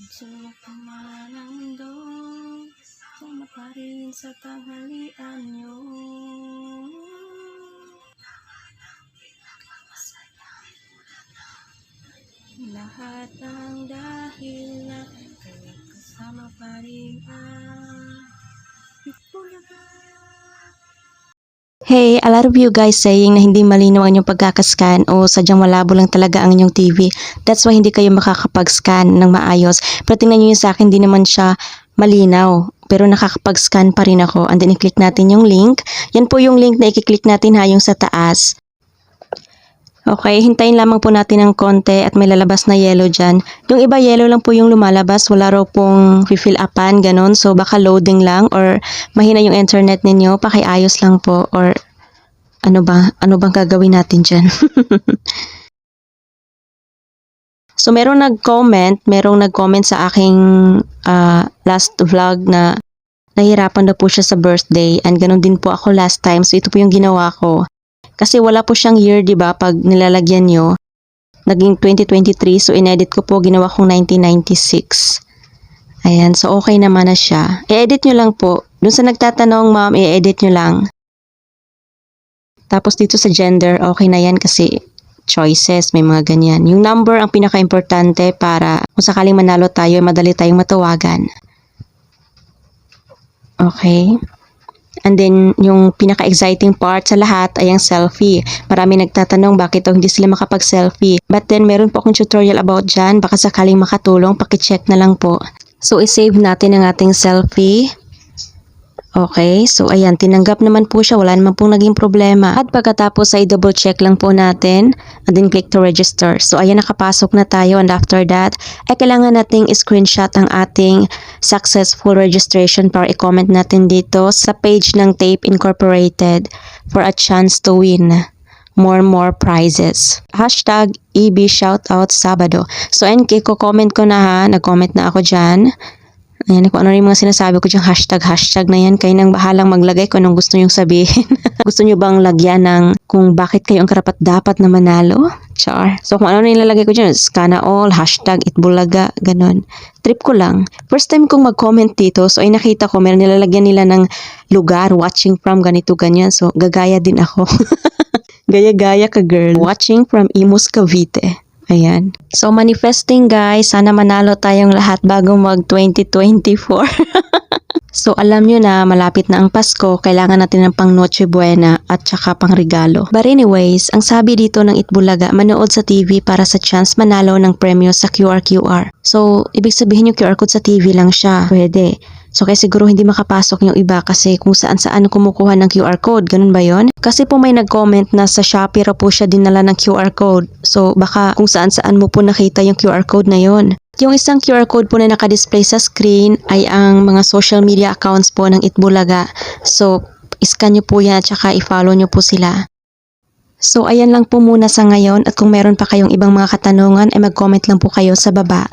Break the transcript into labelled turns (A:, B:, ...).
A: Sulok man ang mundo, tumaparin sa tanghalian nyo. Lahat ng dahil na kayo kasama pa rin ang Itbulaga. Hey, a lot of you guys saying na hindi malinaw ang inyong pagkakascan o sadyang malabo lang talaga ang inyong TV. That's why hindi kayo makakapag-scan ng maayos. Pero tingnan nyo yun sa akin, hindi naman siya malinaw. Pero nakakapag-scan pa rin ako. And then i-click natin yung link. Yan po yung link na i-click natin ha, yung sa taas. Okay, hintayin lamang po natin ng konti at may lalabas na yellow dyan. Yung iba yellow lang po yung lumalabas, wala raw pong fill upan, ganun. So baka loading lang or mahina yung internet ninyo, pakiayos lang po or ano bang gagawin natin dyan. So merong nag-comment sa aking last vlog na nahihirapan daw po siya sa birthday and ganun din po ako last time. So ito po yung ginawa ko. Kasi wala po siyang year, di ba? Pag nilalagyan nyo, naging 2023. So, inedit ko po, ginawa kong 1996. Ayan, so okay naman na siya. I-edit nyo lang po. Doon sa nagtatanong, ma'am, i-edit nyo lang. Tapos dito sa gender, okay na yan kasi choices, may mga ganyan. Yung number ang pinaka-importante para kung sakaling manalo tayo, madali tayong matawagan. Okay. And then, yung pinaka-exciting part sa lahat ay ang selfie. Marami nagtatanong bakit hindi sila makapag-selfie. But then, meron po akong tutorial about dyan. Baka sakaling makatulong, pakicheck na lang po. So, isave natin ang ating selfie. Okay, so ayan, tinanggap naman po siya. Wala naman pong naging problema. At pagkatapos ay double check lang po natin. And then click to register. So ayan, nakapasok na tayo. And after that, ay kailangan nating screenshot ang ating successful registration para i-comment natin dito sa page ng Tape Incorporated for a chance to win more prizes. Hashtag EB Shoutout Sabado. So ayan, ko-comment ko na ha. Nag-comment na ako dyan. Ayan, kung ano yung mga sinasabi ko dyan, hashtag na yan. Kayo nang bahalang maglagay kung anong gusto nyong sabihin. Gusto nyo bang lagyan ng kung bakit kayo ang karapat-dapat na manalo? Char. So kung ano na ilalagay ko dyan, sana all, hashtag Itbulaga, ganun. Trip ko lang. First time kong mag-comment dito, so ay nakita ko, meron nilalagyan nila ng lugar, watching from ganito, ganyan. So gagaya din ako. Gaya-gaya ka girl. Watching from Imus, Cavite. Ayan. So, manifesting guys, sana manalo tayong lahat bago mag 2024. So, alam nyo na, malapit na ang Pasko, kailangan natin ng pang Noche Buena at saka pang regalo. But anyways, ang sabi dito ng Itbulaga, manood sa TV para sa chance manalo ng premyo sa QR. So, ibig sabihin yung QR code sa TV lang siya. Pwede. So, kaya siguro hindi makapasok yung iba kasi kung saan-saan kumukuha ng QR code. Ganun ba yon? Kasi po may nag-comment na sa Shopee raw po siya dinala ng QR code. So, baka kung saan-saan mo po nakita yung QR code na yon. Yung isang QR code po na nakadisplay sa screen ay ang mga social media accounts po ng Itbulaga. So, iscan nyo po yan at saka i-follow nyo po sila. So, ayan lang po muna sa ngayon at kung meron pa kayong ibang mga katanungan ay mag-comment lang po kayo sa baba.